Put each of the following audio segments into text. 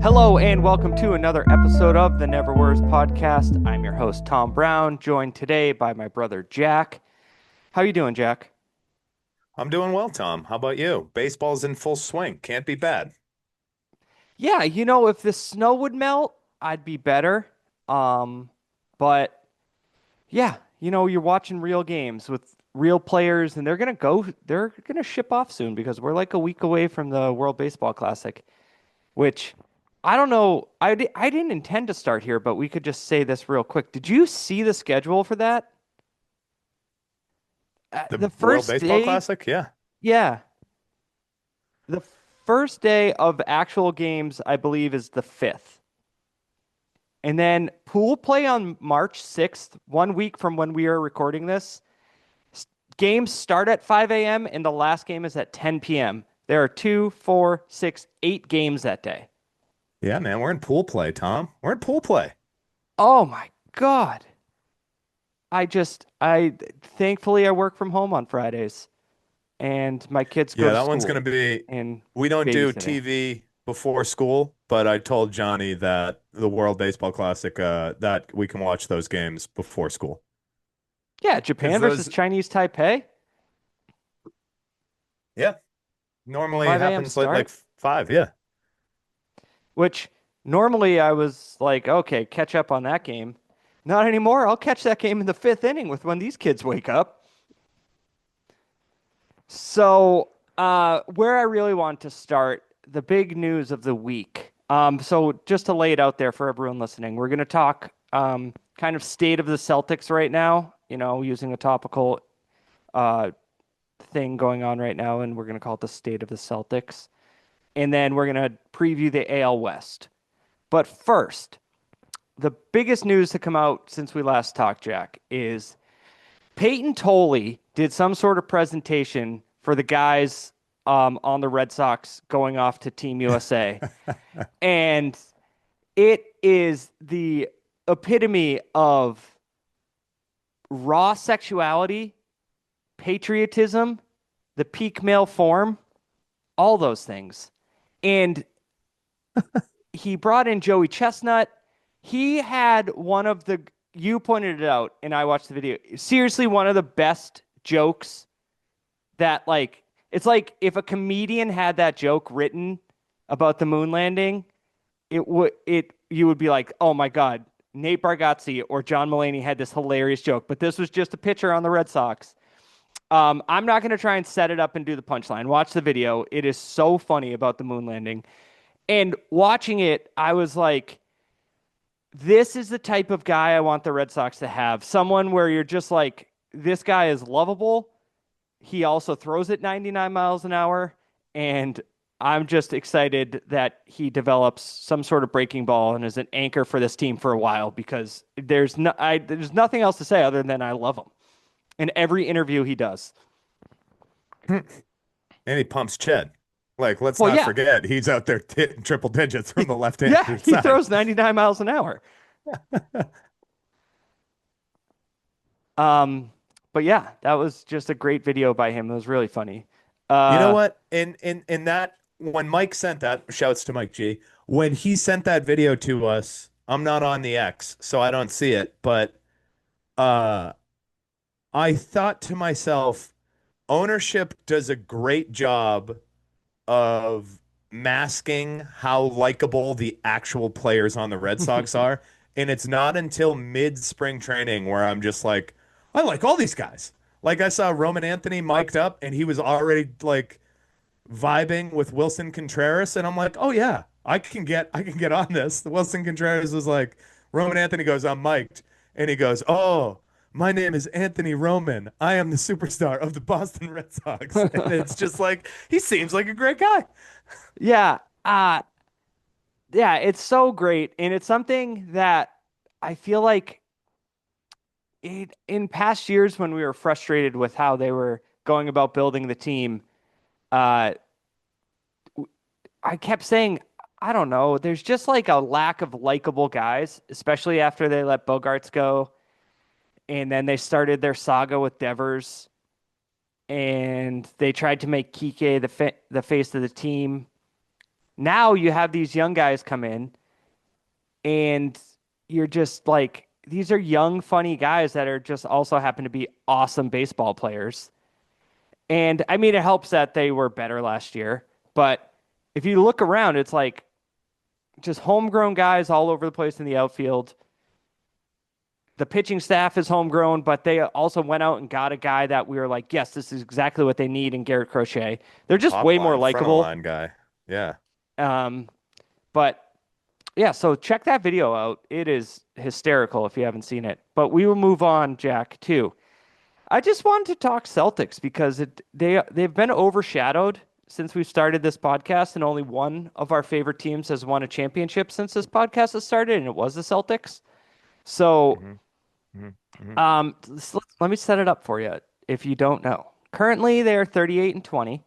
Hello and welcome to another episode of the Never Worse podcast. I'm your host Tom Brown, joined today by my brother Jack. How you doing, Jack? I'm doing well, Tom. How about you? Baseball's in full swing. Can't be bad. Yeah, if the snow would melt, I'd be better. Um, but yeah, you're watching real games with real players and they're gonna ship off soon because we're like a week away from the World Baseball Classic, which I don't know. I didn't intend to start here, but we could just say this real quick. Did you see the schedule for that? The The World first Baseball day, Classic? Yeah. yeah, the first day of actual games, I believe, is the 5th. And then pool play on March 6th, 1 week from when we are recording this. Games start at 5 a.m. and the last game is at 10 p.m. There are 2, 4, 6, 8 games that day. Yeah, man. We're in pool play, Tom. We're in pool play. Oh my God. Thankfully, I work from home on Fridays and my kids go Yeah, to that one's school going to be. and We don't do babysitting. TV before school, but I told Johnny that the World Baseball Classic, that we can watch those games before school. Yeah, Because Japan versus those, Chinese Taipei, yeah, normally 5 a.m. happens like start, five. Yeah. which normally I was like, okay, catch up on that game. Not anymore. I'll catch that game in the 5th inning with when these kids wake up. So, where I really want to start, the big news of the week. So just to lay it out there for everyone listening, we're going to talk kind of state of the Celtics right now, using a topical uh, thing going on right now, and we're going to call it the state of the Celtics. And then we're going to preview the AL West. But first, the biggest news to come out since we last talked, Jack, is Peyton Tolley did some sort of presentation for the guys on the Red Sox going off to Team USA. And it is the epitome of raw sexuality, patriotism, the peak male form, all those things. And he brought in Joey Chestnut. He had one of the, you pointed it out, and I watched the video. Seriously, one of the best jokes that, like, it's like if a comedian had that joke written about the moon landing, you would be like, oh my God, Nate Bargatze or John Mulaney had this hilarious joke, but this was just a pitcher on the Red Sox. I'm not going to try and set it up and do the punchline. Watch the video. It is so funny about the moon landing. And watching it, I was like, this is the type of guy I want the Red Sox to have. Someone where you're just like, this guy is lovable. He also throws it 99 miles an hour. And I'm just excited that he develops some sort of breaking ball and is an anchor for this team for a while because there's nothing else to say other than I love him in every interview he does. And he pumps Ched. Like, let's Well, not yeah, forget, he's out there hitting triple digits from the yeah, left-handed he side. throws 99 miles an hour. Um, but yeah, that was just a great video by him. It was really funny. You know Uh, what? In that when Mike sent that, shouts to Mike G. When he sent that video to us, I'm not on the X, so I don't see it, but uh I thought to myself, ownership does a great job of masking how likable the actual players on the Red Sox are. And it's not until mid spring training where I'm just like, I like all these guys. Like I saw Roman Anthony mic'd up and he was already like vibing with Wilson Contreras, and I'm like, oh yeah, I can get on this. The Wilson Contreras was like, Roman Anthony goes, I'm mic'd, and he goes, oh, my name is Anthony Roman. I am the superstar of the Boston Red Sox, and it's just like he seems like a great guy. yeah, uh, yeah, it's so great, and it's something that I feel like in past years when we were frustrated with how they were going about building the team, uh, I kept saying, I don't know, there's just like a lack of likable guys, especially after they let Bogarts go, and then they started their saga with Devers, and they tried to make Kike the face of the team. Now you have these young guys come in, and you're just like, these are young, funny guys that are just also happen to be awesome baseball players. And I mean, it helps that they were better last year. But if you look around, it's like just homegrown guys all over the place in the outfield. The pitching staff is homegrown, but they also went out and got a guy that we were like, yes, this is exactly what they need in Garrett Crochet. They're just Top way more line, front of likable. line guy. Yeah. Um, but yeah, so check that video out. It is hysterical if you haven't seen it. But we will move on, Jack, too. I just wanted to talk Celtics because they've been overshadowed since we started this podcast, and only one of our favorite teams has won a championship since this podcast has started, and it was the Celtics. So, hmm hmm hmm let me set it up for you if you don't know. Currently, they're 38 and 20,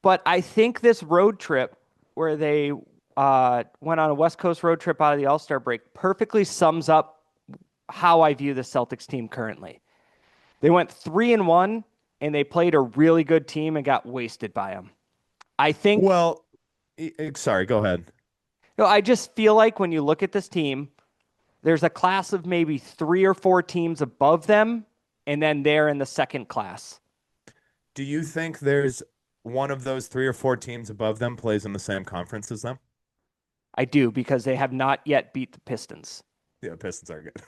but I think this road trip where they went on a West Coast road trip out of the All-Star break perfectly sums up how I view the Celtics team currently. They went 3-1 and they played a really good team and got wasted by them. I think, Well, sorry, go ahead. no, I just feel like when you look at this team, there's a class of maybe 3 or 4 teams above them, and then they're in the second class. Do you think there's one of those 3 or 4 teams above them plays in the same conference as them? I do because they have not yet beat the Pistons. Yeah, Pistons are good.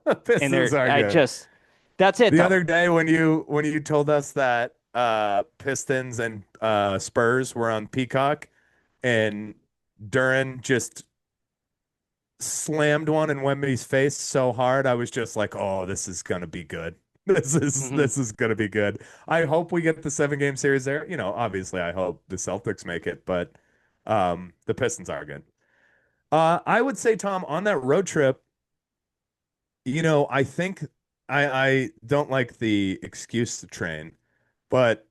And Pistons are good. that's it The though. other day when you told us that Pistons and Spurs were on Peacock and Duran just slammed one in Wemby's face so hard, I was just like, "Oh, this is gonna be good. Hmm. This is gonna be good." I hope we get the 7 game series there. You know, obviously, I hope the Celtics make it, but the Pistons are good. I would say, Tom, on that road trip, I think I don't like the excuse to train, but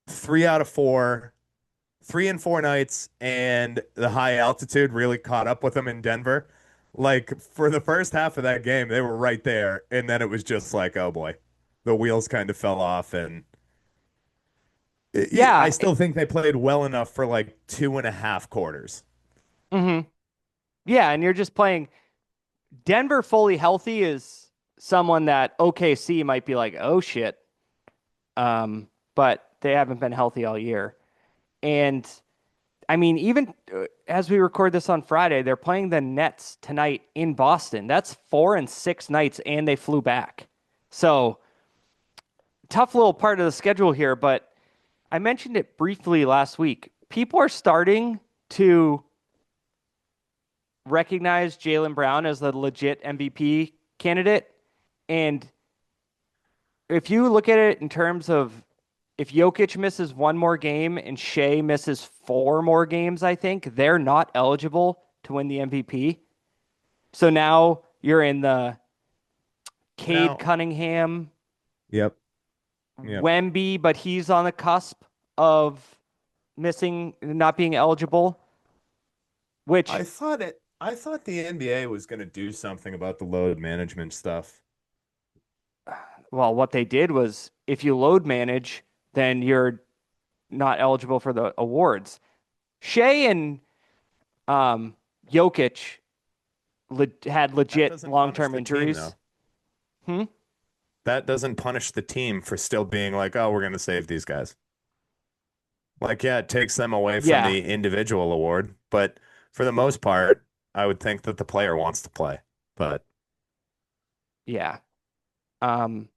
3 out of 4, 3 and 4 nights, and the high altitude really caught up with them in Denver. Like for the first half of that game, they were right there, and then it was just like, oh boy, the wheels kind of fell off, and I Yeah. still think they played well enough for like 2.5 quarters. Hmm. Yeah, and you're just playing Denver fully healthy is someone that OKC might be like, oh shit. But they haven't been healthy all year. And I mean, even as we record this on Friday, they're playing the Nets tonight in Boston. That's 4 and 6 nights, and they flew back. So tough little part of the schedule here, but I mentioned it briefly last week. People are starting to recognize Jaylen Brown as the legit MVP candidate. And if you look at it in terms of if Jokic misses one more game and Shea misses 4 more games, I think they're not eligible to win the MVP. So now you're in the Cade Now, Cunningham, yep, yep. Wemby, but he's on the cusp of missing, not being eligible, which, I thought the NBA was going to do something about the load management stuff. well, what they did was if you load manage, then you're not eligible for the awards. Shea and um, Jokic had That legit doesn't punish long-term the team, injuries. though. Hmm? That doesn't punish the team for still being like, oh, we're going to save these guys. Like, yeah, it takes them away from Yeah, the individual award, but for the most part, I would think that the player wants to play. But yeah. Um,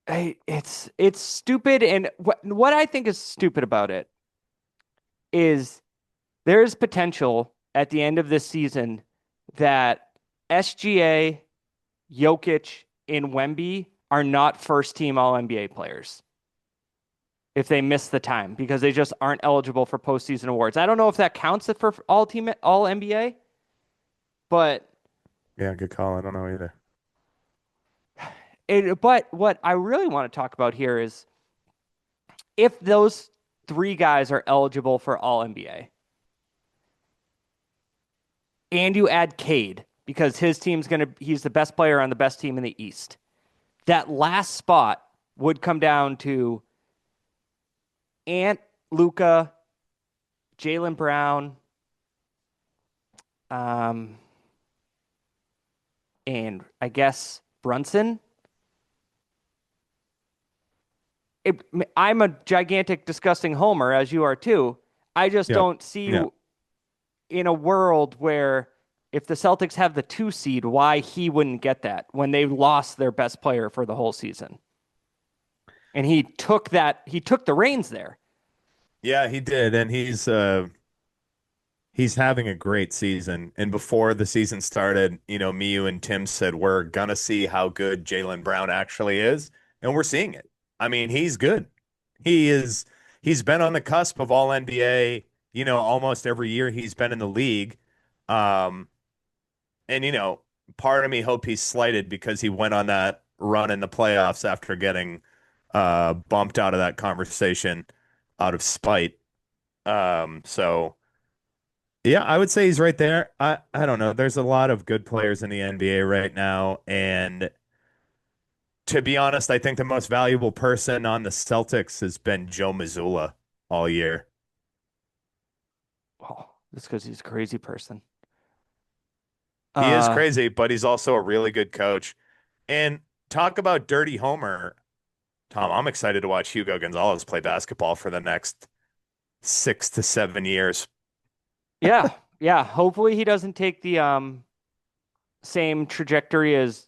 it's stupid, and what I think is stupid about it is there is potential at the end of this season that SGA, Jokic, and Wemby are not first team All NBA players if they miss the time because they just aren't eligible for postseason awards. I don't know if that counts for all NBA, but yeah, good call. I don't know either. but what I really want to talk about here is if those 3 guys are eligible for all NBA and you add Cade because he's the best player on the best team in the East. That last spot would come down to Ant, Luca, Jaylen Brown, um, and I guess Brunson. It, I'm a gigantic, disgusting homer, as you are too. I just Yep. don't see Yeah. in a world where if the Celtics have the 2 seed, why he wouldn't get that when they lost their best player for the whole season. And he took the reins there. Yeah, he did, and he's having a great season. And before the season started, me, you, and Tim said we're gonna see how good Jaylen Brown actually is, and we're seeing it. I mean, he's good. He is. He's been on the cusp of all NBA, almost every year he's been in the league. Um, and part of me hope he's slighted because he went on that run in the playoffs after getting bumped out of that conversation out of spite. So yeah, I would say he's right there. I don't know. There's a lot of good players in the NBA right now, and to be honest, I think the most valuable person on the Celtics has been Joe Mazzulla all year. Oh, just because he's a crazy person. He is Uh, crazy, but he's also a really good coach. And talk about dirty homer, Tom. I'm excited to watch Hugo Gonzalez play basketball for the next 6 to 7 years. yeah, yeah. Hopefully he doesn't take the same trajectory as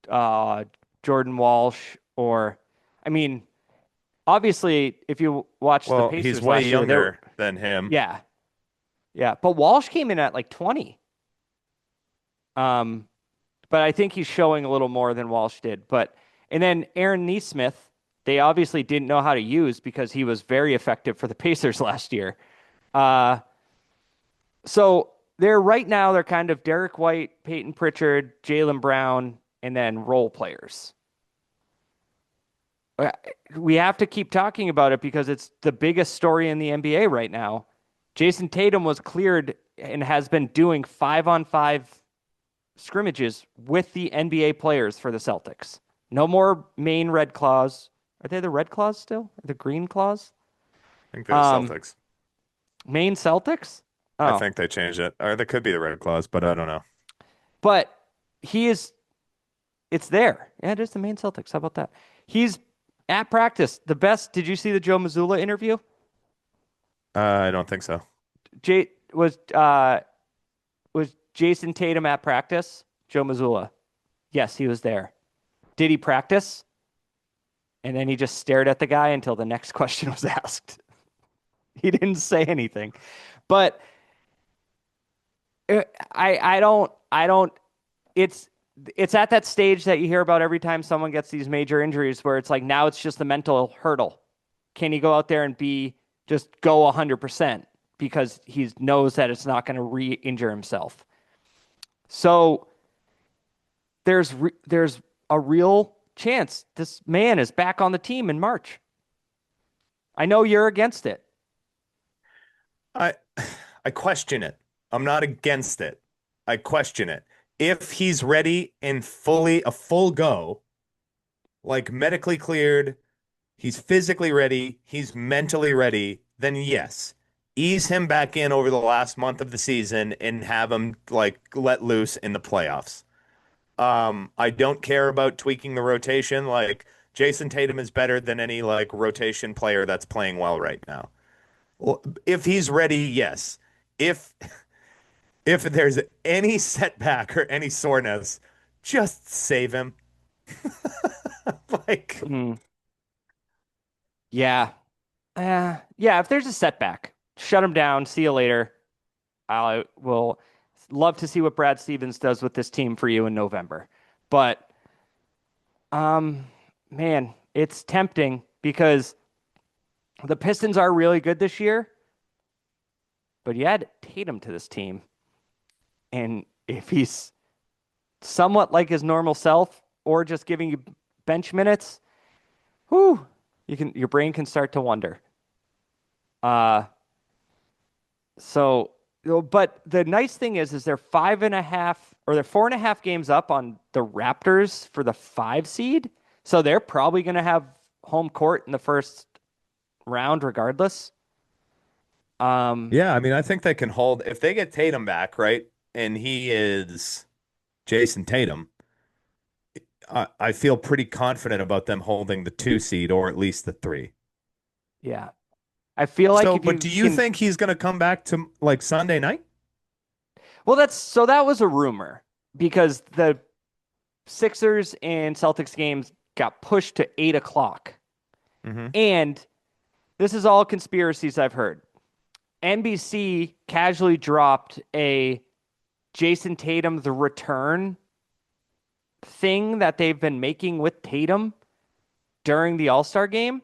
uh Jordan Walsh or, I mean, obviously if you watch the Well, he's Pacers way last year, they're younger than him. yeah, yeah. But Walsh came in at like 20. Um, but I think he's showing a little more than Walsh did. But and then Aaron Nesmith, they obviously didn't know how to use because he was very effective for the Pacers last year. Uh, so they're right now they're kind of Derek White, Peyton Pritchard, Jaylen Brown, and then role players. Uh, We have to keep talking about it because it's the biggest story in the NBA right now. Jason Tatum was cleared and has been doing 5-on-5 scrimmages with the NBA players for the Celtics. No more main Red Claws. Are they the Red Claws still? Or the Green Claws? I think they're the Um, Celtics. Main Celtics? I Oh, think they changed it. Or they could be the Red Claws, but I don't know. but he is, it's there. Yeah, it is the main Celtics. How about that? He's at practice. The best. Did you see the Joe Mazzulla interview? I don't think so. Jay was Jason Tatum at practice? Joe Mazzulla. Yes, he was there. Did he practice? And then he just stared at the guy until the next question was asked. He didn't say anything. But I don't it's at that stage that you hear about every time someone gets these major injuries where it's like now it's just the mental hurdle. Can he go out there and be just go 100% because he knows that it's not going to re-injure himself. So there's a real chance this man is back on the team in March. I know you're against it. I I question it. I'm not against it. I question it. If he's ready and fully a full go, like medically cleared, he's physically ready, he's mentally ready, then yes. Ease him back in over the last month of the season and have him like let loose in the playoffs. I don't care about tweaking the rotation. Like Jason Tatum is better than any like rotation player that's playing well right now. Well, if he's ready, yes. If if there's any setback or any soreness, just save him. Like, Mm, yeah. Yeah, if there's a setback, shut him down. See you later. I will love to see what Brad Stevens does with this team for you in November. But um man, it's tempting because the Pistons are really good this year, but you add Tatum to this team, and if he's somewhat like his normal self or just giving you bench minutes, whew, your brain can start to wonder. Uh So, but the nice thing is they're 5.5 or they're 4.5 games up on the Raptors for the 5 seed. So they're probably going to have home court in the first round regardless. Um, Yeah, I mean, I think they can hold if they get Tatum back, right? And he is Jason Tatum. I feel pretty confident about them holding the 2 seed or at least the 3. yeah. I feel like So, if but you do you can, think he's going to come back to like Sunday night? well, that was a rumor because the Sixers and Celtics games got pushed to 8 o'clock. Hmm. And this is all conspiracies I've heard. NBC casually dropped a Jason Tatum the return thing that they've been making with Tatum during the All-Star game.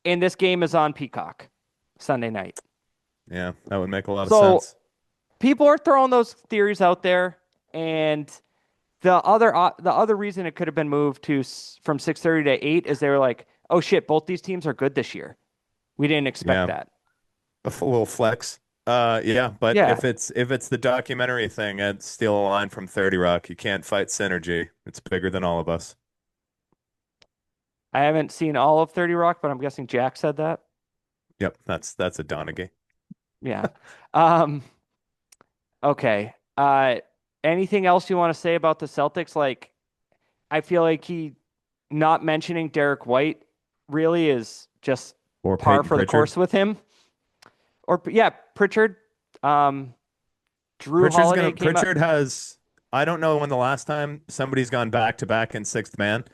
And this game is on Peacock Sunday night. Yeah, that would make a lot of So sense. people are throwing those theories out there. And the other reason it could have been moved to from 6:30 to 8 is they were like, oh shit, both these teams are good this year. We didn't expect Yeah, that. little flex. Yeah, but Yeah. if it's the documentary thing, I'd steal a line from 30 Rock. You can't fight synergy. It's bigger than all of us. I haven't seen all of 30 Rock, but I'm guessing Jack said that. Yep, that's a Donaghy. Yeah. Um, okay. Anything else you want to say about the Celtics? Like, I feel like he not mentioning Derek White really is just Or par Peyton for the Pritchard. course with him. Or yeah, Pritchard. Um, Drew Pritchard's Holiday gonna came up. Pritchard has I don't know when the last time somebody's gone back to back in sixth man,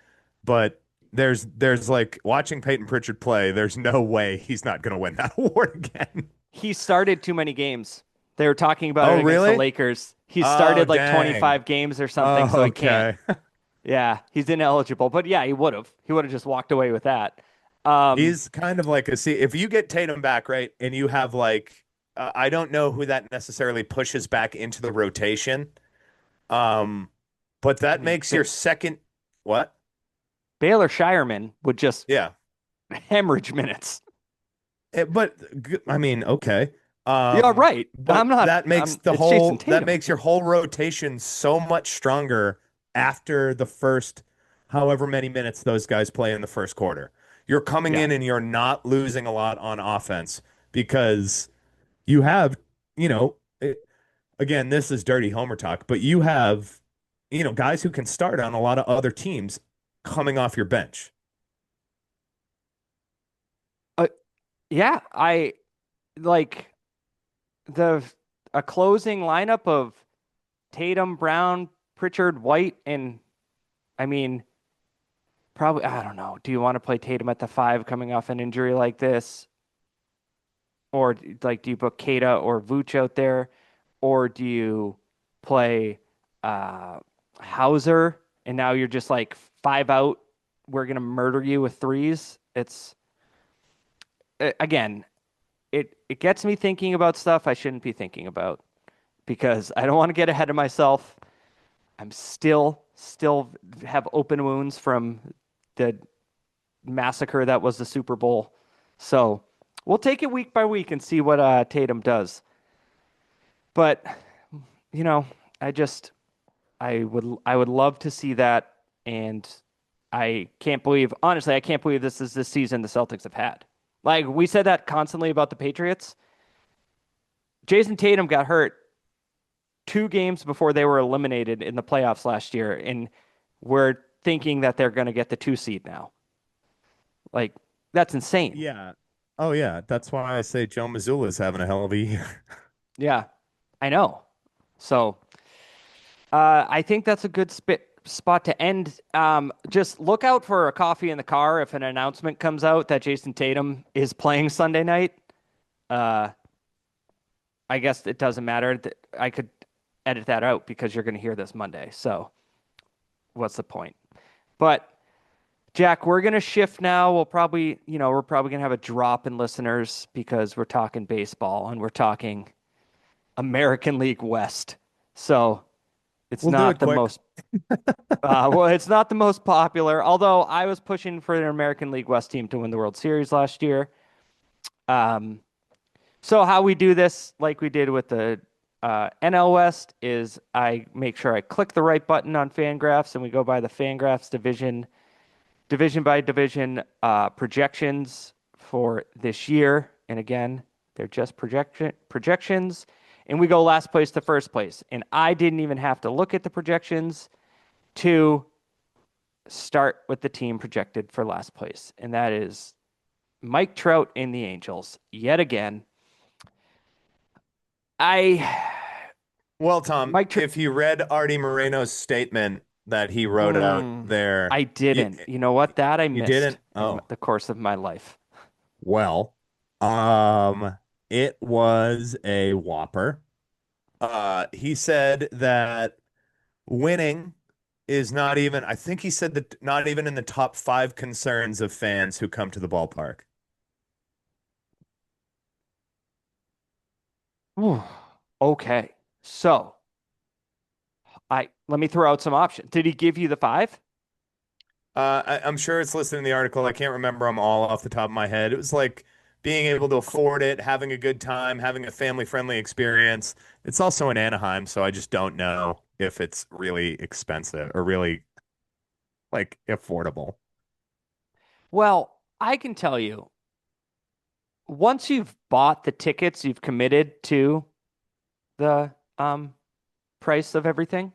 but there's like watching Peyton Pritchard play, there's no way he's not gonna win that award again. He started too many games. They were talking about Oh, it against the really? Lakers. He Oh, started like dang. 25 games or something, so Oh, he can't. okay. Yeah, he's ineligible. But yeah, he would have. He would have just walked away with that. Um, He's kind of like a see if you get Tatum back, right, and you have like I don't know who that necessarily pushes back into the rotation. Um, but I that mean, makes your second what? Baylor Shireman would just Yeah. hemorrhage minutes. But I mean, okay. Yeah, right. But that makes It's Jason that Tatum. makes your whole rotation so much stronger after the first however many minutes those guys play in the first quarter. You're coming Yeah. in and you're not losing a lot on offense because you have, you know, again, this is dirty homer talk, but you have, guys who can start on a lot of other teams coming off your bench. Uh, yeah, I like the a closing lineup of Tatum, Brown, Pritchard, White, and I mean, probably I don't know. Do you want to play Tatum at the 5 coming off an injury like this? Or like do you put Kata or Vooch out there? Or do you play uh Hauser and now you're just like 5 out, we're gonna murder you with threes? It's again, it gets me thinking about stuff I shouldn't be thinking about because I don't want to get ahead of myself. I'm still have open wounds from the massacre that was the Super Bowl. So we'll take it week by week and see what Tatum does. But you know, I just I would love to see that, and I can't believe honestly I can't believe this is the season the Celtics have had. Like we said that constantly about the Patriots. Jason Tatum got hurt 2 games before they were eliminated in the playoffs last year, and we're thinking that they're going to get the 2 seed now. Like that's insane. Yeah. Oh yeah, that's why I say Joe Mazzulla's having a hell of a year. Yeah, I know. So I think that's a good spot to end. Just look out for a coffee in the car if an announcement comes out that Jason Tatum is playing Sunday night. Uh, I guess it doesn't matter. I could edit that out because you're going to hear this Monday. So what's the point? But Jack, we're going to shift now. We're probably going to have a drop in listeners because we're talking baseball and we're talking American League West. So it's We'll do not it the quick. most it's not the most popular, although I was pushing for an American League West team to win the World Series last year. Um, so how we do this, like we did with the NL West, is I make sure I click the right button on Fangraphs and we go by the Fangraphs division by division projections for this year. And again, they're just projections. And we go last place to first place. And I didn't even have to look at the projections to start with the team projected for last place. And that is Mike Trout in the Angels yet again. I Well, Tom, Mike Trout. if you read Artie Moreno's statement that he wrote out there, I you, didn't. You know what? That I you missed didn't? in Oh, the course of my life. well, um, it was a whopper. He said that winning is not even, I think he said that not even in the top five concerns of fans who come to the ballpark. Okay. So I let me throw out some options. Did he give you the five? I'm sure it's listed in the article. I can't remember them all off the top of my head. It was like being able to afford it, having a good time, having a family-friendly experience. It's also in Anaheim, so I just don't know if it's really expensive or really like affordable. Well, I can tell you, once you've bought the tickets, you've committed to the price of everything.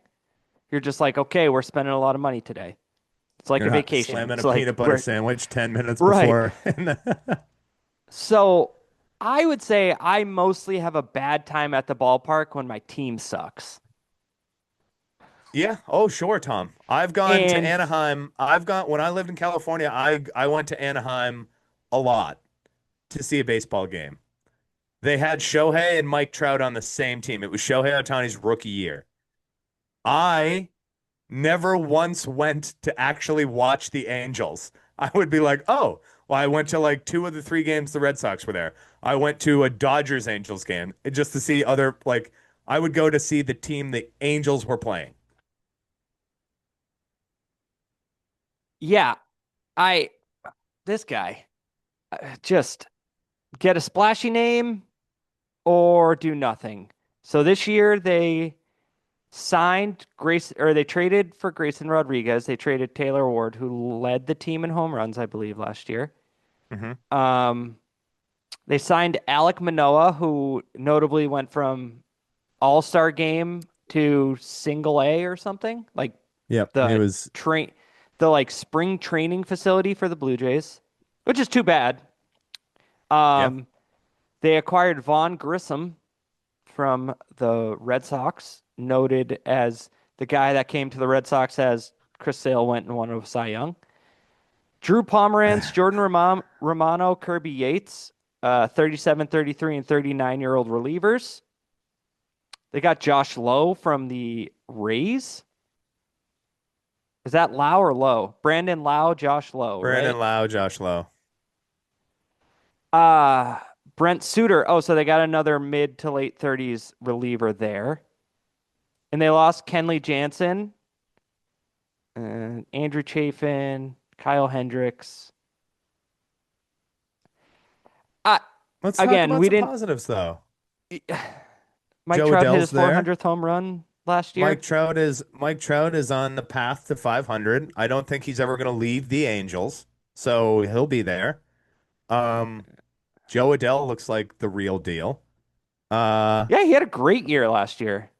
You're just like, okay, we're spending a lot of money today. It's like You're a not vacation. slamming a It's like peanut butter we're sandwich 10 minutes right. before. So I would say I mostly have a bad time at the ballpark when my team sucks. Yeah. Oh, sure, Tom. I've gone to And Anaheim. I've gone when I lived in California, I went to Anaheim a lot to see a baseball game. They had Shohei and Mike Trout on the same team. It was Shohei Ohtani's rookie year. I never once went to actually watch the Angels. I would be like, oh, well, I went to like two of the three games the Red Sox were there. I went to a Dodgers Angels game just to see other, like, I would go to see the team the Angels were playing. yeah, I this guy just get a splashy name or do nothing. So this year they signed Grace or they traded for Grayson Rodriguez. They traded Taylor Ward, who led the team in home runs, I believe, last year. Hmm. Um, they signed Alek Manoah, who notably went from All-Star game to single A or something, like Yep. He the was, train the like spring training facility for the Blue Jays, which is too bad. yeah. Um, they acquired Vaughn Grissom from the Red Sox, noted as the guy that came to the Red Sox as Chris Sale went and won a Cy Young. Drew Pomerantz, Jordan Romano, Kirby Yates, 37, 33, and 39-year-old relievers. They got Josh Lowe from the Rays. Is that Lau or Lowe? Brandon Lau, Josh Lowe, Brandon right? Lau, Josh Lowe. Uh Brent Suter. Oh, so they got another mid to late 30s reliever there. And they lost Kenley Jansen, Andrew Chafin, Kyle Hendricks. Uh, Let's talk again, about we some didn't. positives, though. Mike Joe Trout hit Adell's his there. 400th home run last year. Mike Trout is on the path to 500. I don't think he's ever going to leave the Angels, so he'll be there. Um, Joe Adell looks like the real deal. Uh, Yeah, he had a great year last year.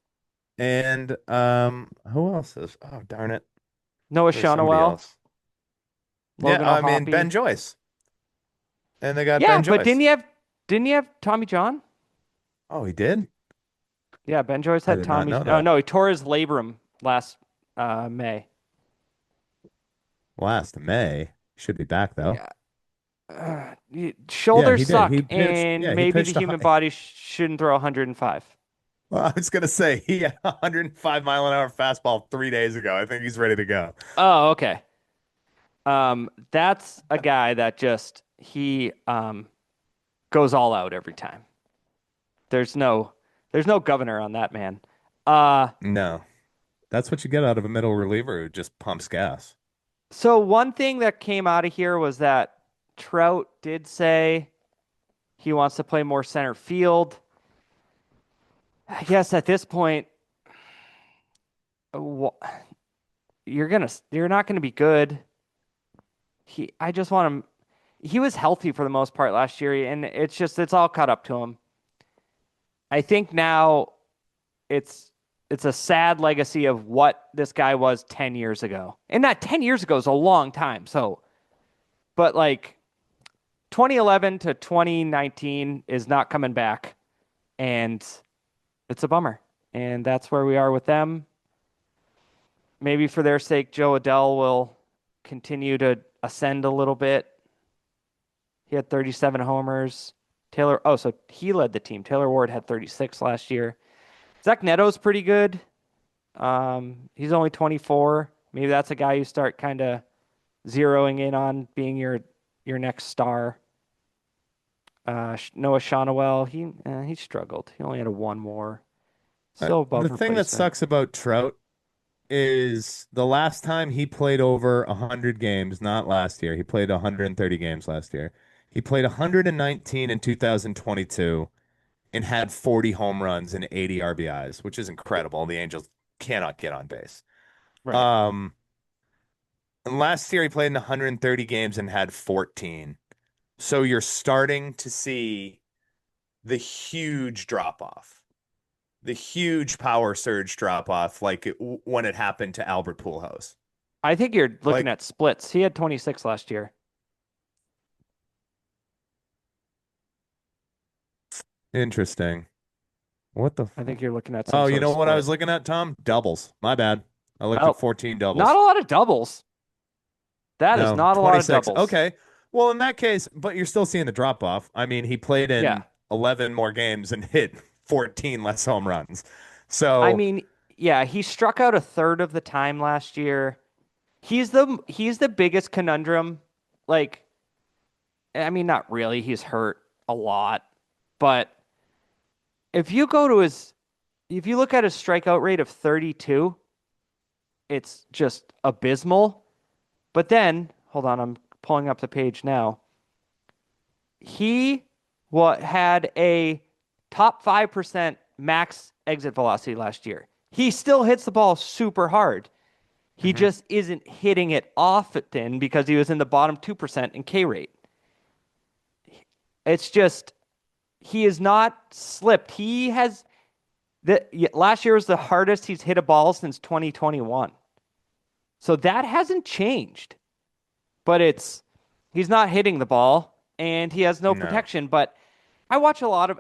and who else is? Oh, darn it. Noah There's somebody Shonowell, else. Yeah, Logan I mean Ben O'Hoppe. Joyce. And they got Yeah, Ben but Joyce. didn't he have Tommy John? Oh, he did? Yeah, Ben Joyce I had did not Tommy. know Oh that. no, he tore his labrum last May. Last May. Should be back though. Yeah, Yeah, shoulders he did. suck, and He maybe the pitched a human high. body shouldn't throw 105. Well, I was gonna say he had a 105-mile-an-hour fastball 3 days ago. I think he's ready to go. Oh, okay. That's a guy that just he goes all out every time. There's no there's no governor on that man. Uh No. That's what you get out of a middle reliever who just pumps gas. so one thing that came out of here was that Trout did say he wants to play more center field. I guess at this point, you're not gonna be good. I just want him. he was healthy for the most part last year, and it's all caught up to him. I think now it's it's a sad legacy of what this guy was 10 years ago. And that 10 years ago is a long time. So, but like 2011 to 2019 is not coming back, and it's a bummer. And that's where we are with them. Maybe for their sake, Joe Adele will continue to ascend a little bit. He had 37 homers. So he led the team. Taylor Ward had 36 last year. Zach Neto's pretty good. He's only 24. Maybe that's a guy you start kind of zeroing in on being your next star. Noah Shonowell, he struggled. He only had a one more. Still The above thing that replacement. sucks about Trout is the last time he played over 100 games, not last year. He played 130 games last year. He played 119 in 2022 and had 40 home runs and 80 RBIs, which is incredible. The Angels cannot get on base. Right. Um, and last year he played in 130 games and had 14. So you're starting to see the huge drop off, the huge power surge drop off, like when it happened to Albert Pujols. I think you're looking Like, at splits. He had 26 last year. interesting. What the? I think you're looking at some Oh, you sort of know what I split. was looking at, Tom? Doubles. My bad. I looked at Oh, 14 not a doubles. lot of doubles. That is No, not a lot of 26. doubles. Okay. Well, in that case, but you're still seeing the drop off. I mean, he played Yeah. in 11 more games and hit 14 less home runs. I So, mean, yeah, he struck out a third of the time last year. He's the biggest conundrum. Like, I mean, not really. He's hurt a lot, but if you go to his, if you look at his strikeout rate of 32, it's just abysmal. But then, hold on, I'm pulling up the page now. He had a top 5% max exit velocity last year. He still hits the ball super hard. He mhm. just isn't hitting it often because he was in the bottom 2% in K rate. It's just he is not slipped. Last year was the hardest he's hit a ball since 2021. So that hasn't changed. But he's not hitting the ball and he has no No. protection. But I watch a lot of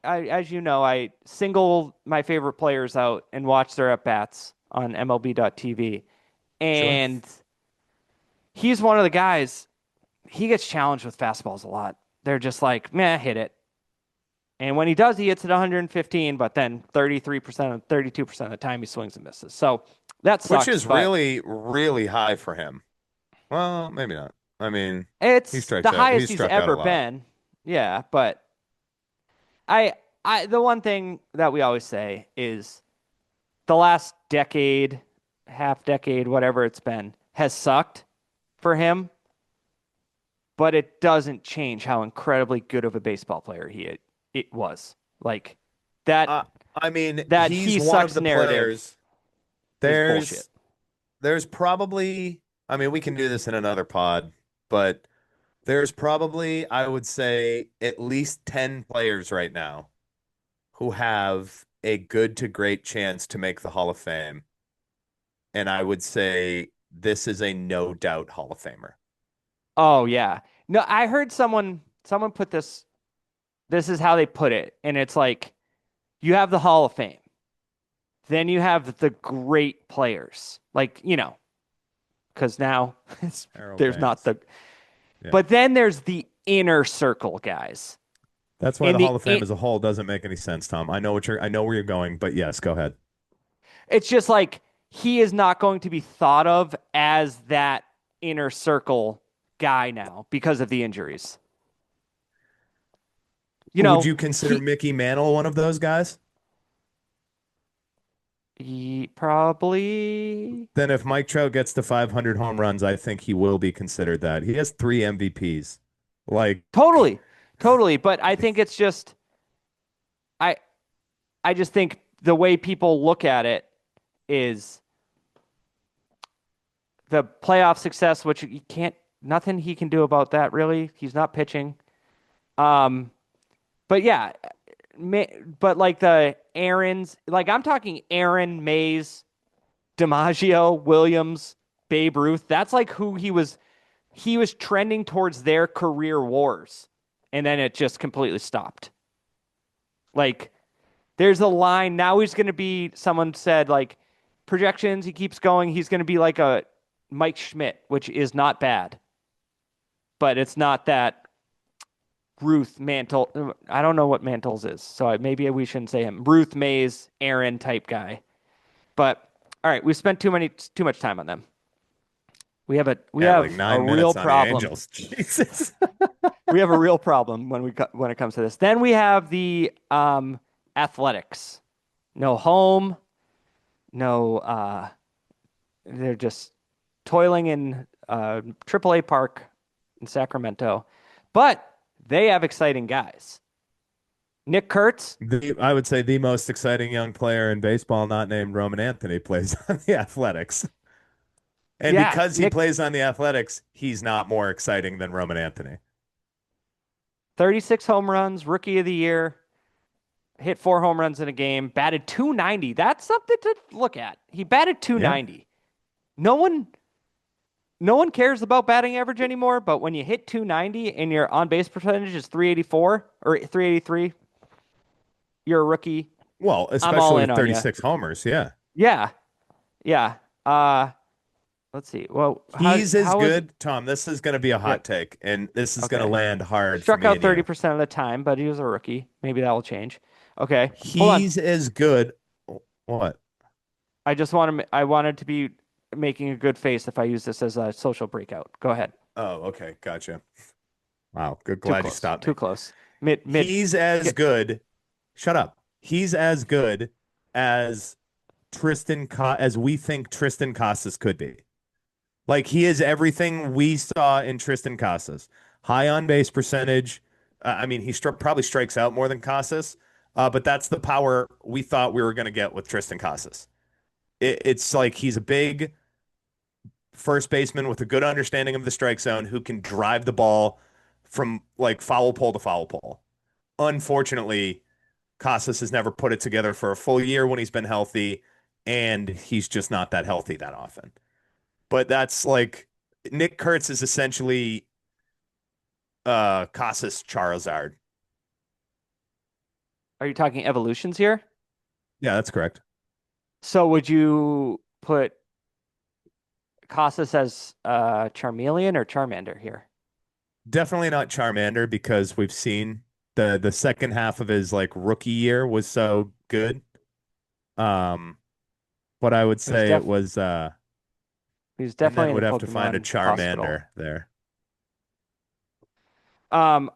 as you know, I single my favorite players out and watch their at bats on MLB.TV. Sure. And he's one of the guys, he gets challenged with fastballs a lot. They're just like, meh, hit it. And when he does, he hits it 115, but then 33%, 32% of the time he swings and misses. So that Which sucks, is but really, really high for him. Well, maybe not. I mean, he it's the strikes out. He highest he's struck out a ever lot. been. Yeah, but I the one thing that we always say is the last decade, half decade, whatever it's been, has sucked for him, but it doesn't change how incredibly good of a baseball player it was. Like that Uh, I mean, that he's he one of sucks the narrative players. is bullshit. There's there's probably, I mean, we can do this in another pod, but there's probably, I would say, at least 10 players right now who have a good to great chance to make the Hall of Fame. And I would say this is a no doubt Hall of Famer. Oh yeah. No, I heard someone put this is how they put it, and it's like you have the Hall of Fame. Then you have the great players. Like, because now Harold there's not Baines. the Yeah. but then there's the inner circle guys. That's why And the Hall of Fame as a whole doesn't make any sense, Tom. I know where you're going, but yes, go ahead. it's just like he is not going to be thought of as that inner circle guy now because of the injuries. You Would know, you consider he Mickey Mantle one of those guys? he probably Then if Mike Trout gets to 500 home runs, I think he will be considered that. He has three MVPs. Like, totally, totally. But I think it's just I I just think the way people look at it is the playoff success, which you can't. nothing he can do about that really. He's not pitching. Um, but yeah, ma but like the Aaron's, like I'm talking Aaron, Mays, DiMaggio, Williams, Babe Ruth. That's like who he was. He was trending towards their career wars, and then it just completely stopped. Like there's a line now. He's going to be. Someone said like projections. He keeps going. He's going to be like a Mike Schmidt, which is not bad, but it's not that Ruth Mantle. I don't know what Mantles is, so maybe we shouldn't say him. Ruth Mays, Aaron type guy. But all right, we spent too much time on them. We Yeah, like have a nine real minutes on the problem. Angels. Jesus. We have a real problem when it comes to this. Then we have the Athletics. No home, no they're just toiling in AAA Park in Sacramento. But they have exciting guys. Nick Kurtz, I would say the most exciting young player in baseball, not named Roman Anthony, plays on the Athletics. And yeah, because he Nick plays on the Athletics, he's not more exciting than Roman Anthony. 36 home runs, rookie of the year, hit 4 home runs in a game, batted 290. That's something to look at. He batted Yeah. 290. No one no one cares about batting average anymore, but when you hit 290 and your on base percentage is 384 or 383, you're a rookie. Well, I'm all especially in with on you. 36 homers. Yeah. Yeah. Yeah. Let's see. Well, He's as how was good, Tom. This is going to be a yeah, hot take, and this is going to okay. land hard for Struck me out and you. 30% of the time, but he was a rookie. Maybe that will change. Okay. Hold on. He's as good. What? I wanted to be making a good face if I use this as a social breakout. Go ahead. Oh, okay. Gotcha. Wow. Good. Too Glad you close. stopped Too me. close. Mid. He's as Get, good. Shut up. He's as good as as we think Tristan Casas could be. Like he is everything we saw in Tristan Casas. High on base percentage. I mean, probably strikes out more than Casas, but that's the power we thought we were going to get with Tristan Casas. It's like he's a big first baseman with a good understanding of the strike zone who can drive the ball from like foul pole to foul pole. Unfortunately, Casas has never put it together for a full year when he's been healthy, and he's just not that healthy that often. But that's like Nick Kurtz is essentially Casas Charizard. Are you talking evolutions here? Yeah, that's correct. So would you put Casas as Charmeleon or Charmander here? Definitely not Charmander because we've seen the second half of his like rookie year was so good. Um, but I would It was say it def was he was and then definitely in would a have to find a Pokemon hospital. Charmander there.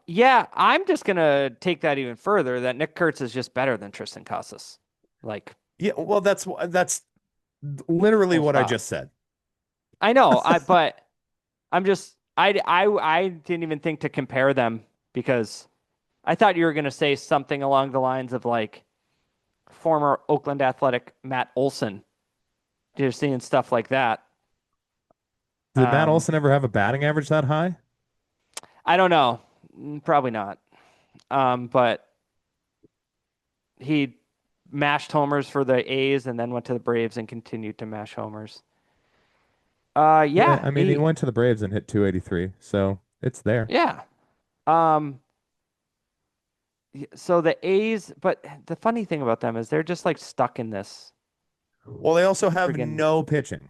Yeah, I'm just gonna take that even further that Nick Kurtz is just better than Tristan Casas. Like, Yeah, well, that's literally full what I stop. just said. I know, but I'm just I didn't even think to compare them because I thought you were gonna say something along the lines of like former Oakland Athletic Matt Olson. You're seeing stuff like that. Did Matt Um, Olson ever have a batting average that high? I don't know. Probably not. But he mashed homers for the A's and then went to the Braves and continued to mash homers. Yeah, Yeah, I mean, he went to the Braves and hit 283, so it's there. yeah. Um, so the A's, but the funny thing about them is they're just like stuck in this Well, they also have friggin' no pitching.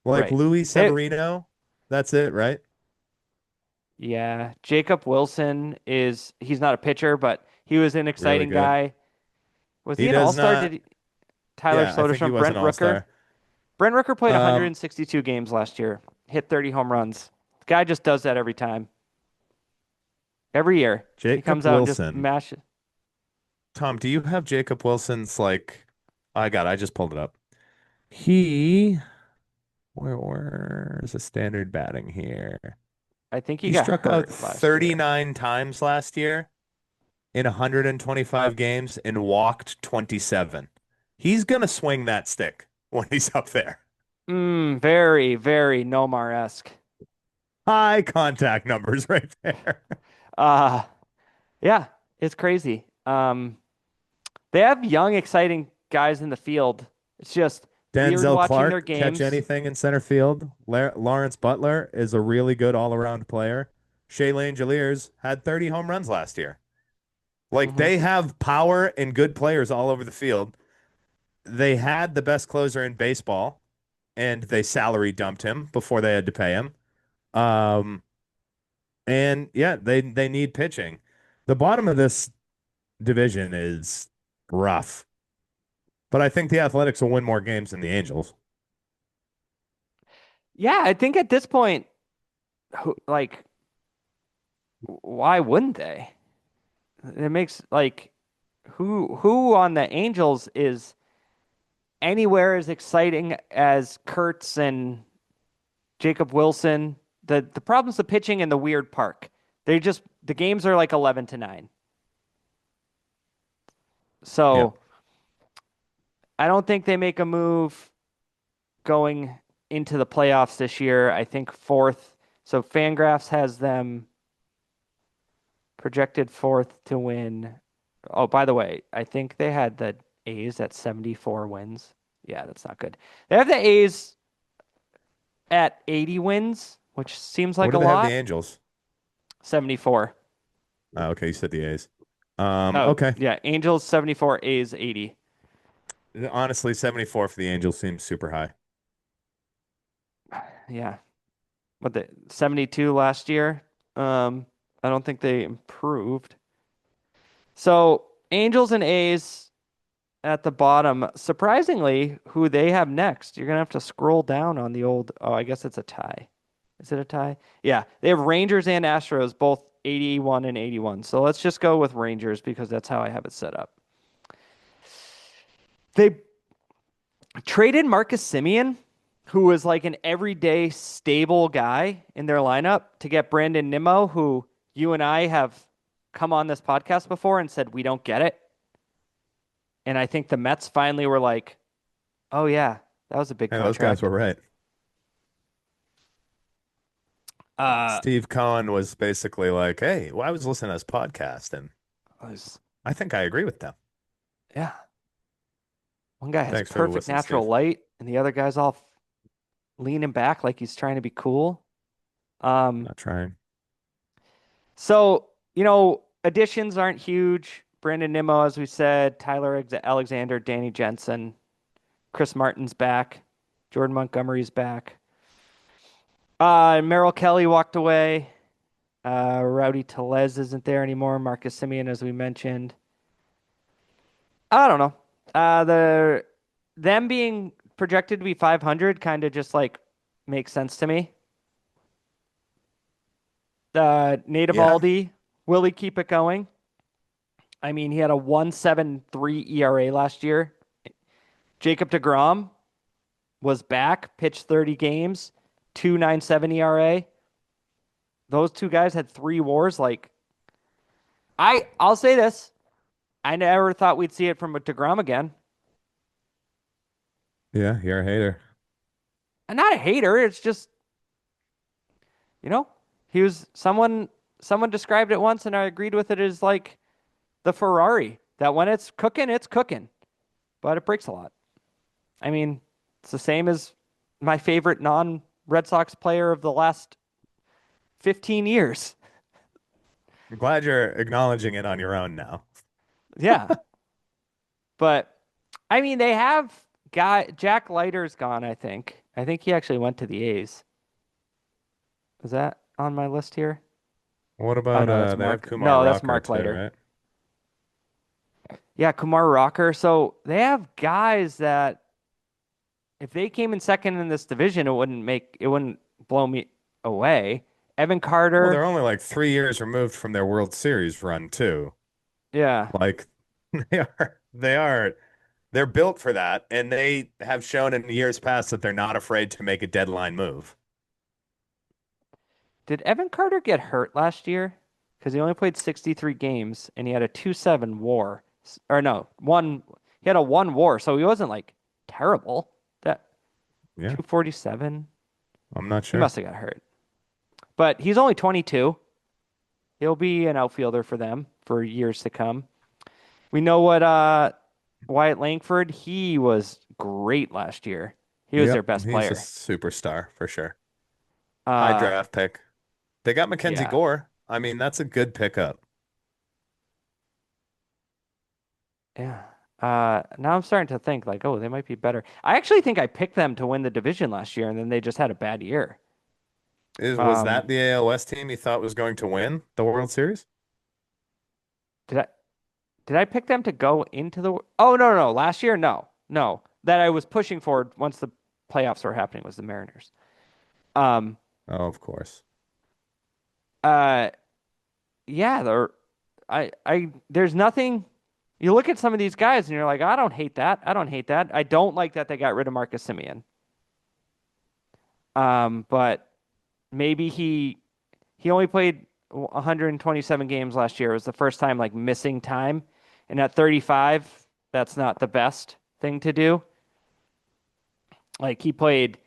Like right. Luis They, Severino, that's it, right? yeah, Jacob Wilson he's not a pitcher, but he was an Really exciting good. guy. Was He he an does all-star? not. Tyler Yeah, I think he Soderstrom, was an Brent Rooker? all-star. Brent Rooker played Um, 162 games last year, hit 30 home runs. The guy just does that every time. Every year. He Jacob comes out and just Wilson. mashes. Tom, do you have Jacob Wilson's like I just pulled it up. He where's the standard batting here? I think he He got struck out hurt last year. 39 times last year in 125 games and walked 27. He's gonna swing that stick when he's up there. Very, very Nomar-esque. high contact numbers right there. Uh, yeah, it's crazy. They have young, exciting guys in the field. It's just weird Denzel watching their Clark catch games. anything in center field. Lawrence Butler is a really good all-around player. Shaylane Jalliers had 30 home runs last year. Like Hmm. they have power and good players all over the field. They had the best closer in baseball, and they salary dumped him before they had to pay him. Um, and yeah, they need pitching. The bottom of this division is rough, but I think the Athletics will win more games than the Angels. Yeah, I think at this point, like, why wouldn't they? It makes like who on the Angels is anywhere as exciting as Kurtz and Jacob Wilson. The problem's the pitching in the weird park. The games are like 11-9. Yeah. So I don't think they make a move going into the playoffs this year. I think fourth. So Fangraphs has them projected fourth to win. Oh, by the way, I think they had the A's at 74 wins. Yeah, that's not good. They have the A's at 80 wins, which seems What like do a they have the lot. Angels? 74. Oh, okay, you said the A's. Oh, Okay. yeah, Angels 74, A's 80. Honestly, 74 for the Angels seems super high. Yeah. What the 72 last year? I don't think they improved. So, Angels and A's at the bottom. Surprisingly, who they have next, you're gonna have to scroll down on the old. Oh, I guess it's a tie. Is it a tie? Yeah, they have Rangers and Astros both 81 and 81. So let's just go with Rangers because that's how I have it set up. They traded Marcus Simeon, who was like an everyday stable guy in their lineup, to get Brandon Nimmo, who you and I have come on this podcast before and said we don't get it. And I think the Mets finally were like, oh yeah, that was a big Hey, those guys contract. were right. Uh, Steve Cohen was basically like, "Hey, well, I was listening to this podcast, and was, I think I agree with them." yeah, one guy has Thanks for the perfect listen, natural Steve. light, and the other guy's all leaning back like he's trying to be cool. Um, Not trying. so additions aren't huge. Brandon Nimmo, as we said, Alexander, Danny Jensen, Chris Martin's back, Jordan Montgomery's back. Merrill Kelly walked away. Rowdy Tellez isn't there anymore. Marcus Simeon, as we mentioned. I don't know. Them being projected to be 500 kind of just like makes sense to me. Nate Yeah, Eovaldi, will he keep it going? I mean, he had a 1.73 ERA last year. Jacob deGrom was back, pitched 30 games, 2.97 ERA. Those two guys had 3 WARs. Like I'll say this. I never thought we'd see it from a deGrom again. yeah, you're a hater. I'm not a hater. It's just, you know, he was someone described it once and I agreed with it as like the Ferrari that when it's cooking, but it breaks a lot. I mean, it's the same as my favorite non-Red Sox player of the last 15 years. I'm glad you're acknowledging it on your own now. Yeah. But I mean, they have Jack Leiter's gone, I think. I think he actually went to the A's. Is that on my list here? What Oh about no, that's they have Mark. Kumar No, that's Rocker Mark too, Leiter. right? Yeah, Kumar Rocker. So they have guys that if they came in second in this division, it wouldn't blow me away. Evan Well, they're Carter. only like 3 years removed from their World Series run too. Yeah. Like they're built for that, and they have shown in years past that they're not afraid to make a deadline move. Did Evan Carter get hurt last year? Because he only played 63 games and he had a 2.7 WAR. Or no, he had a 1 WAR, so he wasn't like terrible. That Yeah, 247. I'm not He sure. must have got hurt. but he's only 22. He'll be an outfielder for them for years to come. We know what Wyatt Langford, he was great last year. He was their Yep, best he's a player. superstar for sure. High Uh draft pick. They got Mackenzie yeah. Gore. I mean, that's a good pickup. Yeah. Now I'm starting to think like, oh, they might be better. I actually think I picked them to win the division last year and then they just had a bad year. Was Um that the ALS team you thought was going to win the World Series? did I did I pick them to go into the Oh, no. Last year, no. No. That I was pushing forward once the playoffs were happening was the Mariners. Um Oh, of course. uh yeah, there's nothing. You look at some of these guys and you're like, I don't hate that. I don't hate that. I don't like that they got rid of Marcus Simeon. But maybe he only played 127 games last year. It was the first time like missing time. And at 35, that's not the best thing to do. Like he played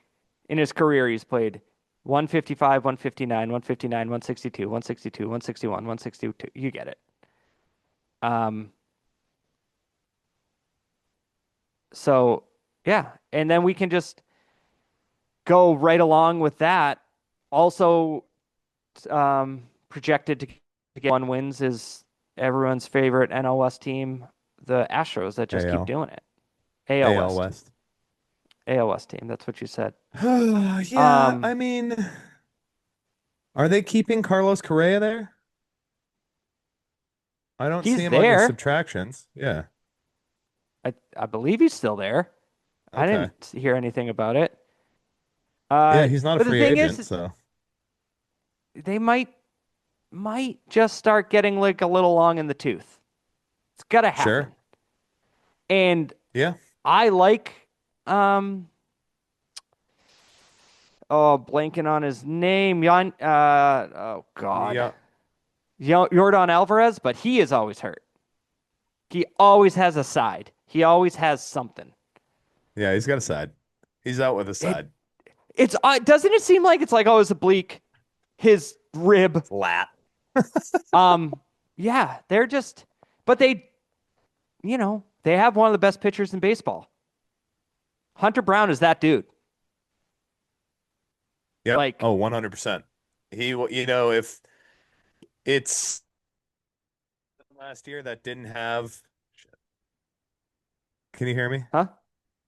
in his career, he's played 155, 159, 159, 162, 162, 161, 162. You get it. Um, so yeah, and then we can just go right along with that. Also, projected to get 1 wins is everyone's favorite NL West team, the Astros, that just keep AL. doing it. AL AL West, West. AL West team. That's what you said. Yeah, Um, I mean, are they keeping Carlos Correa there? I don't see he's him on your there. subtractions. Yeah. I believe he's still there. I Okay. didn't hear anything about it. Yeah, he's not a But the free thing agent, is, so they might just start getting like a little long in the tooth. It's gotta sure. happen. And Yeah. I like oh, blanking on his name. Oh God. Yeah. Jordan Alvarez, but he is always hurt. He always has a side. He always has something. Yeah, he's got a side. He's out with a It side. it's doesn't it seem like it's like oh, it's oblique, his rib. Flat. Um, yeah, they're just, but they have one of the best pitchers in baseball. Hunter Brown is that dude. Yep. Like, Oh, 100%. If it's last year that didn't have, can you hear me? huh?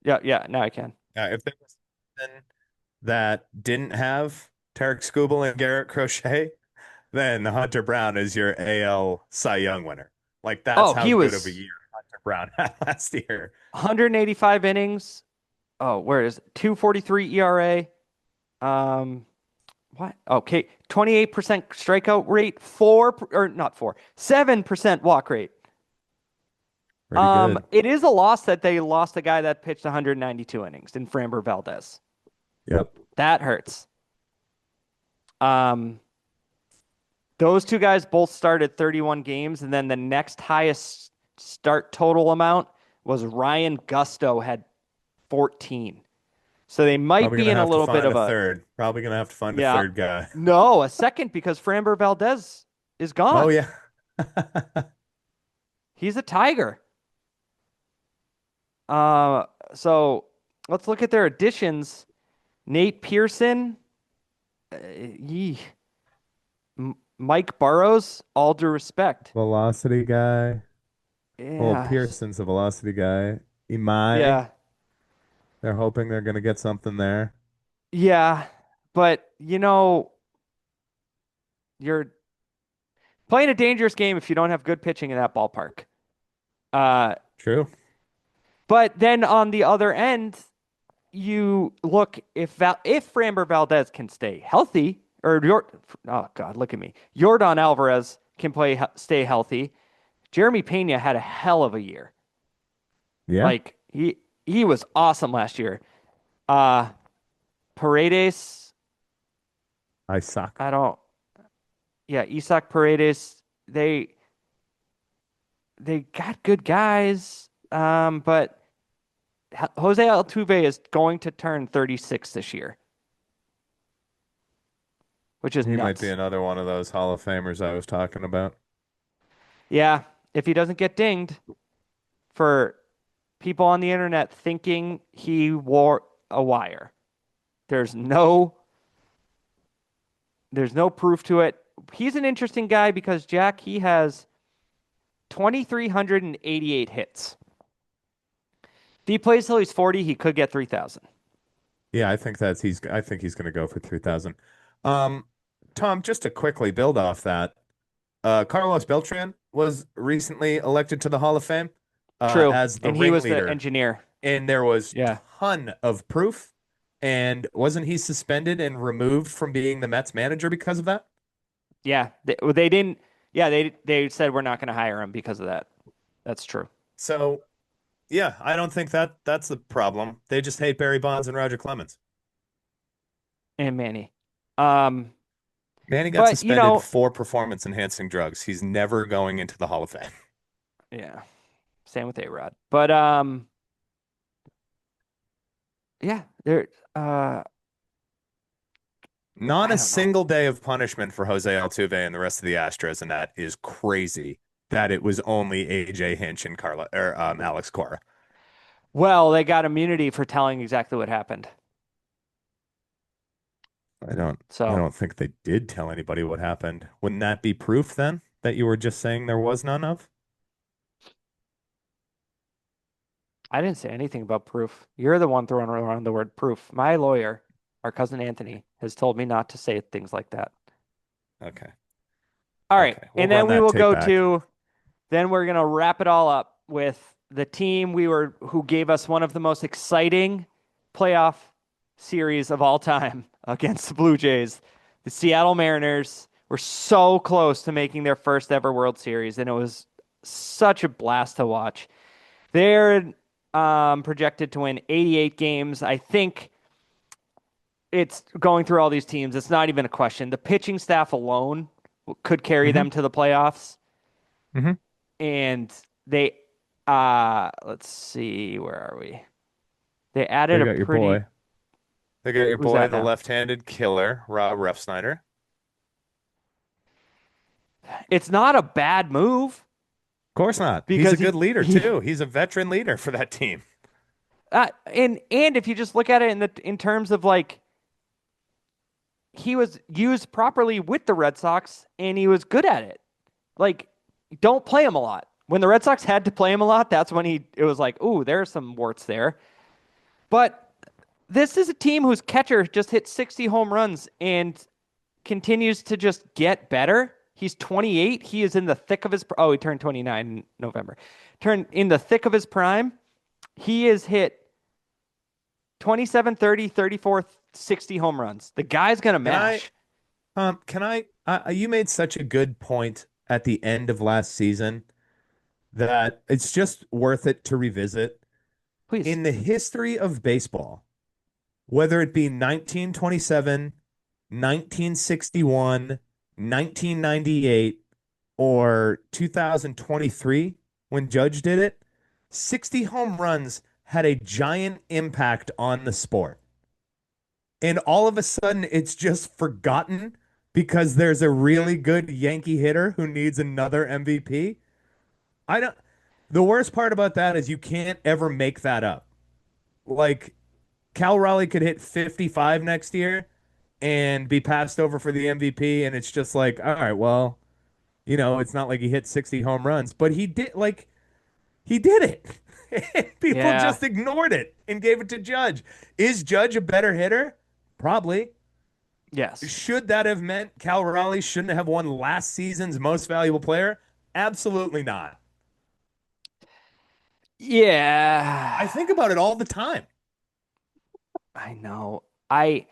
Yeah. Now I can. If there was something that didn't have Tarek Skubal and Garrett Crochet, then Hunter Brown is your AL Cy Young winner. Like that's Oh, how he good of a was year Hunter Brown had last year. 185 innings. Oh, where is it? 243 ERA. Um, what? Okay, 28% strikeout rate, or not 7% walk rate. Pretty good. It is a loss that they lost a guy that pitched 192 innings in Framber Valdez. Yep. That hurts. Um, those two guys both started 31 games, and then the next highest start total amount was Ryan Gusto had 14. So they might Probably be gonna in a have to little bit find of a a third. Probably gonna have to find a yeah. third guy. No, a second because Framber Valdez is Oh gone. yeah. He's a Tiger. Uh, so let's look at their additions. Nate Pearson, yee. Mike Burrows, all due respect. Velocity guy. Well, Yeah, Pearson's a velocity guy. Imai, yeah, they're hoping they're gonna get something there. yeah. But you're playing a dangerous game if you don't have good pitching in that ballpark. Uh, True. but then on the other end, you look if Framber Valdez can stay healthy, or oh God, look at me, Jordan Alvarez can stay healthy. Jeremy Pena had a hell of a year. Yeah. Like he was awesome last year. Uh Paredes, I suck. I don't. Yeah, Isak Paredes. They got good guys. But Jose Altuve is going to turn 36 this year. which is He might be nuts. another one of those Hall of Famers I was talking about. Yeah, if he doesn't get dinged for people on the internet thinking he wore a wire, there's no there's no proof to it. He's an interesting guy because Jack, he has 2,388 hits. If he plays till he's 40, he could get 3,000. Yeah, I think he's going to go for 3,000. Um, Tom, just to quickly build off that, Carlos Beltran was recently elected to the Hall of Fame True. as the And he was the ringleader, engineer. and there was Yeah. ton of proof. And wasn't he suspended and removed from being the Mets manager because of that? Yeah. They didn't. Yeah. They said we're not going to hire him because of that. That's true. So, yeah, I don't think that's the problem. They just hate Barry Bonds and Roger Clemens. And Manny. Um, Manny got but, suspended for performance enhancing drugs. He's never going into the Hall of Fame. yeah. Same with A-Rod. But, yeah, Not I a don't know. single day of punishment for Jose Altuve and the rest of the Astros, and that is crazy that it was only AJ Hinch and Carla or Alex Cora. Well, they got immunity for telling exactly what happened. I don't I So don't think they did tell anybody what happened. Wouldn't that be proof then that you were just saying there was none of? I didn't say anything about proof. You're the one throwing around the word proof. My lawyer, our cousin Anthony, has told me not to say things like that. Okay. All right. Okay. We'll And then run we that will tape go back. to, then we're going to wrap it all up with the team who gave us one of the most exciting playoff series of all time against the Blue Jays. The Seattle Mariners were so close to making their first ever World Series, and it was such a blast to watch. They're projected to win 88 games. I think it's going through all these teams. It's not even a question. The pitching staff alone could carry Hmm. them to the playoffs. Hmm. And they, let's see, where are we? They They added a got your pretty, boy. They got your who's boy, that the now? left-handed killer, Rob Refsnyder. It's not a bad move Of course not. He's a because good leader he, too. He's a veteran leader for that team. and if you just look at it in terms of like he was used properly with the Red Sox and he was good at it. Like, don't play him a lot. When the Red Sox had to play him a lot, that's when it was like, ooh, there's some warts there. But this is a team whose catcher just hit 60 home runs and continues to just get better. He's 28. He is in the thick of his, oh, he turned 29 in November. Turned in the thick of his prime. He has hit 27, 30, 34, 60 home runs. The guy's going to Can I, mash. you made such a good point at the end of last season that it's just worth it to revisit. Please. In the history of baseball, whether it be 1927, 1961, 1998, or 2023 when Judge did it, 60 home runs had a giant impact on the sport. And all of a sudden, it's just forgotten because there's a really good Yankee hitter who needs another MVP. I don't. The worst part about that is you can't ever make that up. Like Cal Raleigh could hit 55 next year and be passed over for the MVP, and it's just like, all right, well, it's not like he hit 60 home runs, but he did it. And people Yeah. just ignored it and gave it to Judge. Is Judge a better hitter? Probably. Yes. Should that have meant Cal Raleigh shouldn't have won last season's most valuable player? Absolutely not. I Yeah. think about it all the time. I know. I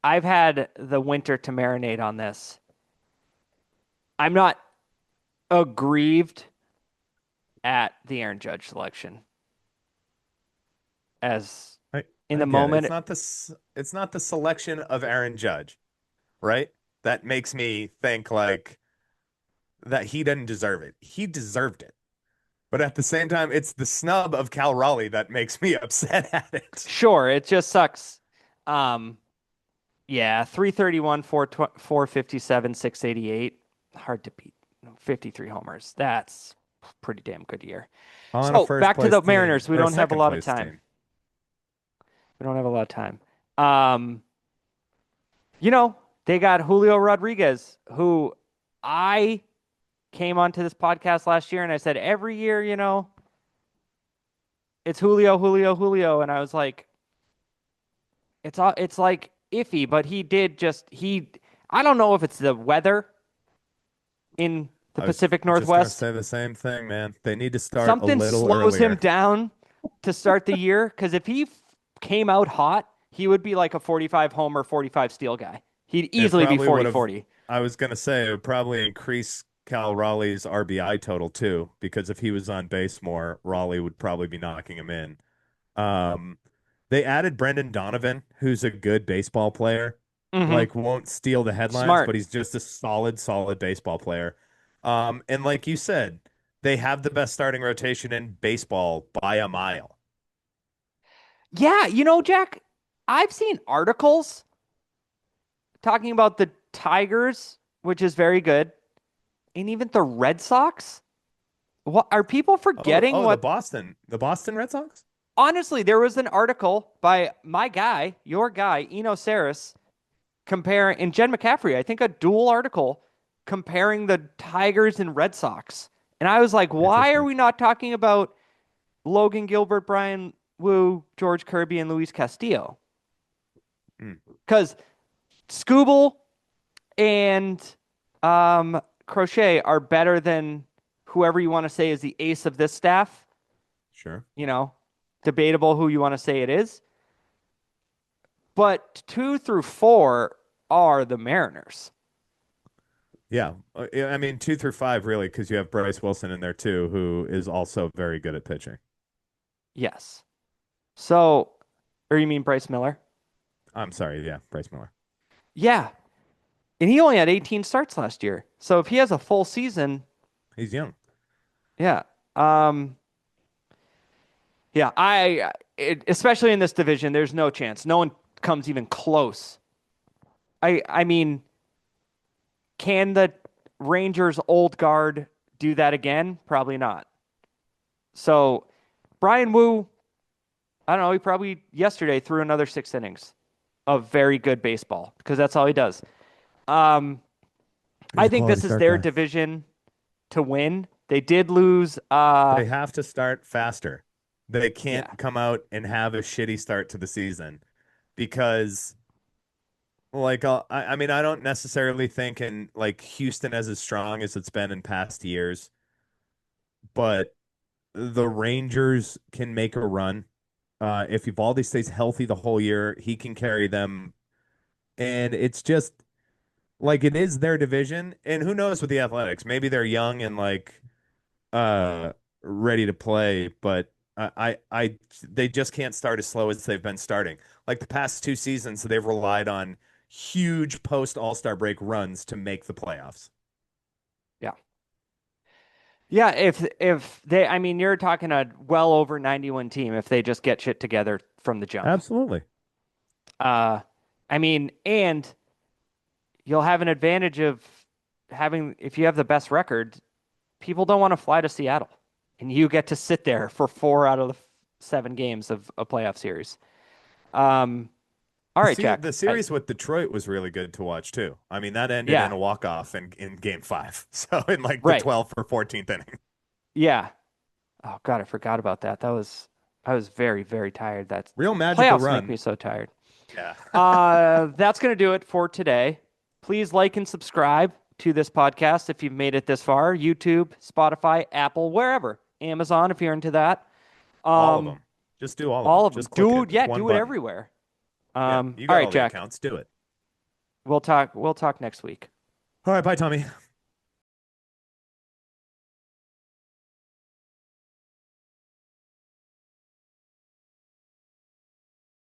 I've had the winter to marinate on this. I'm not aggrieved at the Aaron Judge selection as I in I the get it. moment. It's not the selection of Aaron Judge, right? That makes me think like that he didn't deserve it. He deserved it. But at the same time, it's the snub of Cal Raleigh that makes me upset at it. Sure, it just sucks. Um, Yeah, 331, 457, 688. Hard to beat. 53 homers. That's pretty damn good year. On a So first back to place the team Mariners. We or a don't have a second lot of place time. team. We don't have a lot of time. Um, you know, they got Julio Rodriguez, who I came onto this podcast last year and I said every year, it's Julio, Julio, Julio, and I was like, it's like iffy, but I don't know if it's the weather in the I was Pacific just gonna Northwest. say the same thing, man. They need to start a Something little slows him earlier. down to start the year because if he came out hot, he would be like a 45 homer, 45 steal guy. He'd It easily be probably would 40 have, 40. I was gonna say it would probably increase Cal Raleigh's RBI total too, because if he was on base more, Raleigh would probably be knocking him in. Um, they added Brendan Donovan, who's a good baseball player. Mm-hmm. Like won't steal the headlines, Smart. but he's just a solid baseball player. And like you said, they have the best starting rotation in baseball by a mile. Yeah, Jack, I've seen articles talking about the Tigers, which is very good, and even the Red Sox. What are people Oh, forgetting oh, what The Boston Red Sox? honestly, there was an article by my guy, your guy, Eno Saris, comparing and Jen McCaffrey, I think a dual article comparing the Tigers and Red Sox. And I was like, why are Interesting. we not talking about Logan Gilbert, Brian Wu, George Kirby, and Luis Castillo? Hmm, Because Scooble and Crochet are better than whoever you want to say is the ace of this staff. sure. You know, debatable who you want to say it is. But 2 through 4 are the Mariners. Yeah, I mean 2 through 5 really, because you have Bryce Wilson in there too, who is also very good at pitching. Yes. So, or you mean Bryce Miller? I'm sorry, yeah, Bryce Miller. Yeah. And he only had 18 starts last year. So if he has a full season, He's young. yeah. Um, yeah, especially in this division, there's no chance. No one comes even close. I mean, can the Rangers old guard do that again? Probably not. So Brian Wu, I don't know, he probably yesterday threw another 6 innings of very good baseball because that's all he does. Um, He's I a think quality this is start their guy. division to win. They did lose. They have to start faster. They Yeah, can't come out and have a shitty start to the season because, like, I mean, I don't necessarily think in like Houston as strong as it's been in past years, but the Rangers can make a run. If Evaldi stays healthy the whole year, he can carry them, and it's just like it is their division. And who knows with the Athletics? Maybe they're young and like uh ready to play, but they just can't start as slow as they've been starting. Like the past 2 seasons, they've relied on huge post All-Star break runs to make the playoffs. yeah, yeah. If they, I mean, you're talking a well over 90 win team if they just get shit together from the jump. Absolutely. Uh, I mean, and you'll have an advantage of having if you have the best record. People don't want to fly to Seattle, and you get to sit there for 4 out of the 7 games of a playoff series. Um, all right, See, Jack. the series with Detroit was really good to watch too. I mean, that ended in Yeah, a walk-off in game five. So in like the right. 12th or 14th inning. Yeah. Oh God, I forgot about that. I was very, very tired. That Real magical playoffs make run. me so tired. Yeah. That's gonna do it for today. Please like and subscribe to this podcast if you've made it this far. YouTube, Spotify, Apple, wherever. Amazon if you're into that. All of Um, them. Just do all of all them. of them. Just click it. Dude, It's yeah, one do it button. everywhere. Yeah. You All got right, all the Jack. accounts. Do it. We'll talk next week. All right. Bye, Tommy.